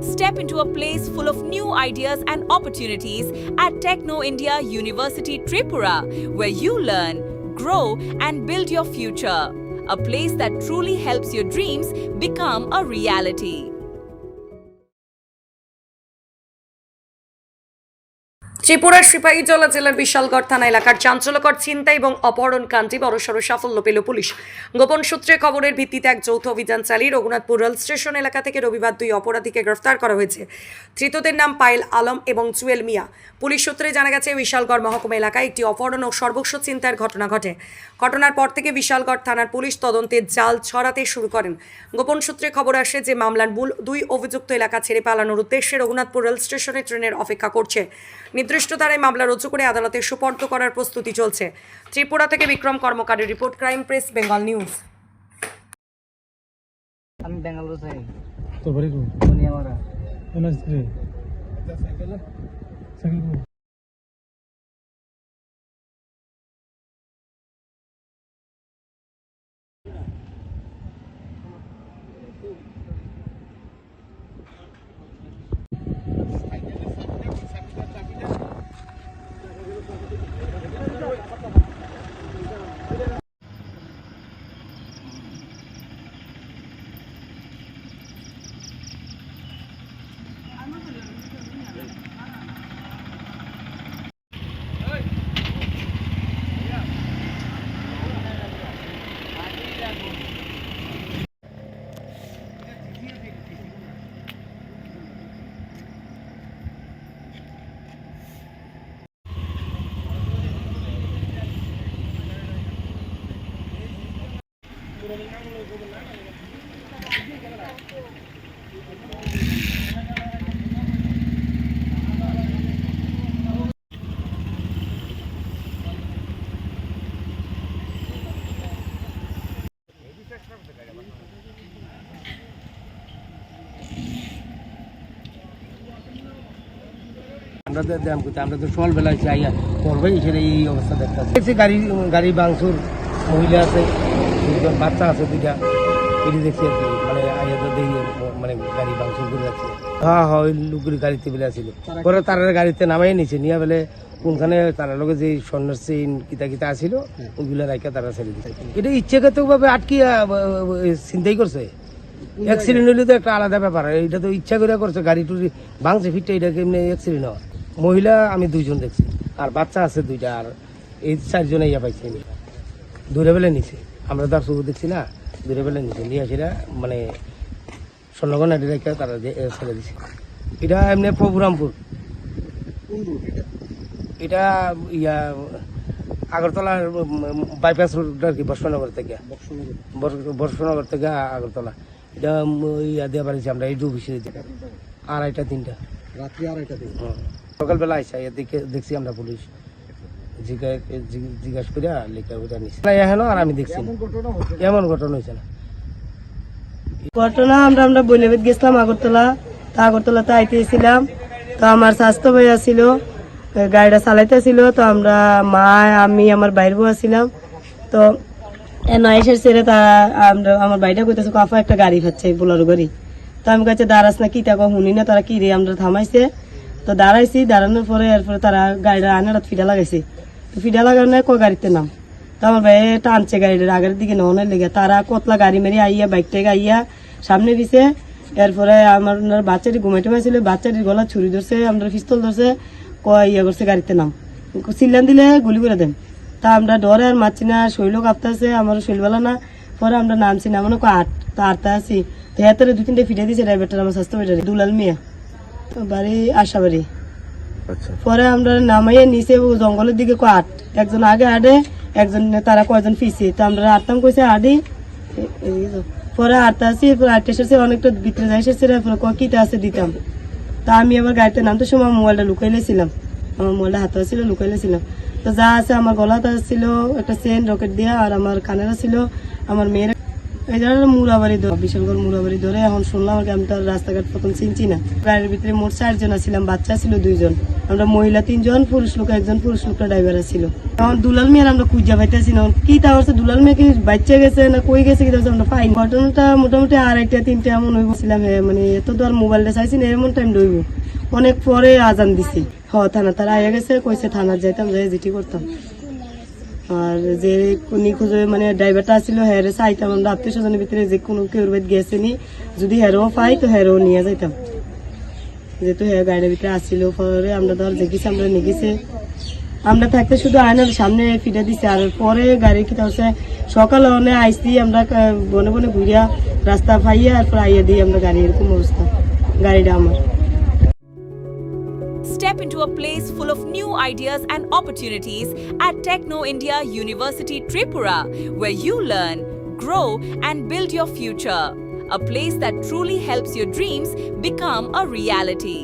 Step into a place full of new ideas and opportunities at Techno India University Tripura, where you learn, grow, and build your future. A place that truly helps your dreams become a reality. ত্রিপুরার সিপাহীজলা জেলার বিশালগড় থানা এলাকার চাঞ্চল্যকর ছিনতাই এবং অপহরণকাণ্ডে বড়সড় সাফল্য পেল পুলিশ। গোপন সূত্রে খবরের ভিত্তিতে এক যৌথ অভিযান চালিয়ে রঘুনাথপুর রেল স্টেশন এলাকা থেকে রবিবার 2 অপরাধীকে গ্রেফতার করা হয়েছে। ধৃতদের নাম পায়েল আলম এবং জুয়েল মিয়া। পুলিশ সূত্রে জানা গেছে, বিশালগড় মহকুমা এলাকায় একটি অপহরণ ও সর্বস্ব ছিনতাইয়ের ঘটনা ঘটে। ঘটনার পর থেকে বিশালগড় থানার পুলিশ তদন্তের জাল ছড়াতে শুরু করেন। গোপন সূত্রে খবর আসে যে মামলার মূল 2 অভিযুক্ত এলাকা ছেড়ে পালানোর উদ্দেশ্যে রঘুনাথপুর রেল স্টেশনে ট্রেনের অপেক্ষা করছে। নির্দিষ্ট ধারায় মামলা রুজু করে আদালতে সুপর্দ করার প্রস্তুতি চলছে। ত্রিপুরা থেকে বিক্রম কর্মকারের report, crime press, Bengal news. আমি বেঙ্গালুরু থেকে। তোর বাড়ি কোন? দুনিয়ামারা। সাইকেল সাইকেল আমরা তো সকালবেলায় চাই করবে সেটা এই অবস্থা দেখতে পাচ্ছি। গাড়ি ভাঙচুর, মহিলা আছে, বাচ্চা আছে 2টা, এটি দেখছি আর কি। মানে আইয়াদের দেখি মানে গাড়ি ভাঙচুর করে যাচ্ছে। হ্যাঁ ওই লোকগুলি গাড়িতে বেলে আসছিল, পরে তারা গাড়িতে নামাই নিছে, নিয়ে বেলে কোনখানে তারা লোকে যে স্বর্ণের চেইন কিতা আসছিল ওইগুলো রাখা তারা ছেড়ে দিচ্ছে। এটা ইচ্ছাকৃতভাবে আটকিয়া চিন্তাই করছে। অ্যাক্সিডেন্ট হইলে তো একটা আলাদা ব্যাপার, এটা তো ইচ্ছা করে করছে। গাড়ি টুরি ভাঙছে ফিটটা, এটা কেমনি অ্যাক্সিডেন্ট হয়। মহিলা আমি 2জন দেখছি, আর বাচ্চা আছে 2টা, আর এই 4জন ইয়া পাইছি। দূরে বেলে নিছে, আমরা তো আর সবু দেখছি না, দূরে বেলে নিছে, নিয়ে সেটা মানে স্বর্ণগণ রেখে তারা ছেড়ে দিছে। এটা এমনি প্রভুরামপুর, এটা ইয়া আগরতলা বাইপাস রোড আর কি, বর্ষনগর থেকে আগরতলা। এটা ইয়া দিয়ে পারিছি আমরা, এই অফিসে 2:30 3টা রাত্রি 2:30 সকালবেলা আইসা দেখছি আমরা পুলিশ জিজ্ঞাসা করে লেখা ওটা নিচ্ছে এখন। আর আমি দেখছি এমন ঘটনা হয়েছে না। ঘটনা আমরা বইলেবেদ গেছিলাম আগরতলাতে আইতেছিলাম। তো আমার স্বাস্থ্য ভাই আসছিল, গাড়িটা চালাইতেছিল। তো আমরা মা, আমি, আমার বাইর বউ আসছিলাম। তো এসের ছেড়ে তারা আমার বাড়িটা কইতেছে, কাফা একটা গাড়ি পাচ্ছে, বোলারো গাড়ি। তো আমি কাছে দাঁড়াস না, কি তা শুনি না, তারা কি রে আমরা থামাইছে। তো দাঁড়াইছি, দাঁড়ানোর পরে এরপরে তারা গাড়িটা আনার ফিডা লাগাইছে। তো ফিডা লাগানো কয় গাড়িতে নাম। তো আমার ভাই টানছে গাড়িটার আগের দিকে নেওয়ানোর লেগে। তারা কতলা গাড়ি মেরে আইয়া বাইক থেকে আইয়া সামনে দিছে। এরপরে আমার বাচ্চাটি ঘুমাইতে পারছিল, বাচ্চাটির গলা ছুরি ধরছে, আমরা পিস্তল ধরছে, কয় ইয়া করছে গাড়িতে নাম, চিল্লান দিলে গুলি করে দেন। তা আমরা ডরে আর মারছি না, শৈল কাঁপতেছে, আমারও শৈলবেলা না। পরে আমরা নামছি, নামানো তো আটটা আছি। তো হাতের 2-3টে ফিটে দিয়েছে ড্রাইভারটার, আমার স্বাস্থ্য বেটারি দুলাল মিয়া, বাড়ি আশাবাড়ি। পরে আমরা নামাইয়ে নিচে জঙ্গলের দিকে একজন আগে আডে, একজন তারা কয়জন পিছে। তো আমরা আটতাম কইছে আডি, পরে আটটা আছি, আটটা এসেছে, অনেকটা ভিতরে যাই এসেছে, কিটা আছে দিতাম। তা আমি আবার গাড়িতে নামতে সময় মোবাইলটা লুকাইলেছিলাম, আমার মোবাইলটা হাতে ছিল, লুকাইলেছিলাম। তো যা আছে আমার গলাতে ছিল একটা চেন রকেট দিয়া, আর আমার কানেরা ছিল, আমার মেয়ের এই ধরনের মুরাবাড়ি ধরে বিশালগড় মুরাবাড়ি ধরে এখন শুনলাম আর কি, আমি তো আর রাস্তাঘাট প্রথম চিনছি না। গাড়ির ভিতরে মোট 4 জন ছিলাম, বাচ্চা ছিল 2 জন, আমরা মহিলা 3 জন, পুরুষ লোক 1 জন, পুরুষ লোকটা ড্রাইভার ছিল। এখন দুলাল মিয়ার আমরা খুঁজা পাইতেছি না, কি তা হচ্ছে দুলাল মিয়া কি বাচ্চা গেছে না কই গেছে কি আমরা পাই। ঘটনাটা মোটামুটি 2:30-3 এমন হইছিলাম, মানে এত তো আর মোবাইলটা চাইছি না, এমন টাইম রইব। অনেক পরে আজান দিছি, থানা তারা আইয়া গেছে, কইছে থানার যাইতাম, যাই জিটি করতাম। আর যে নিখোঁজ মানে ড্রাইভারটা ছিল হ্যারে চাইতাম আমরা আত্মীয় স্বজনের ভিতরে যে কোনো কেউর বাড়ি গেছে নি, যদি হ্যারও পাই তো হ্যারও নিয়ে যাইতাম, যেহেতু হ্যাঁ গাড়ির ভিতরে আসছিল। পরে আমরা ধর দেখেছি, আমরা নিয়ে গেছি, আমরা থাকতে শুধু আয়নার সামনে ফিরে দিছি। আর পরে গাড়ি কিতা হচ্ছে সকালে অনেক আইসি, আমরা বনে বনে ঘুরিয়া রাস্তা পাইয়া তারপর আইয়া দিই আমরা গাড়ি, এরকম অবস্থা। গাড়িটা আমার Step into a place full of new ideas and opportunities at Techno India University Tripura, where you learn, grow, and build your future. A place that truly helps your dreams become a reality.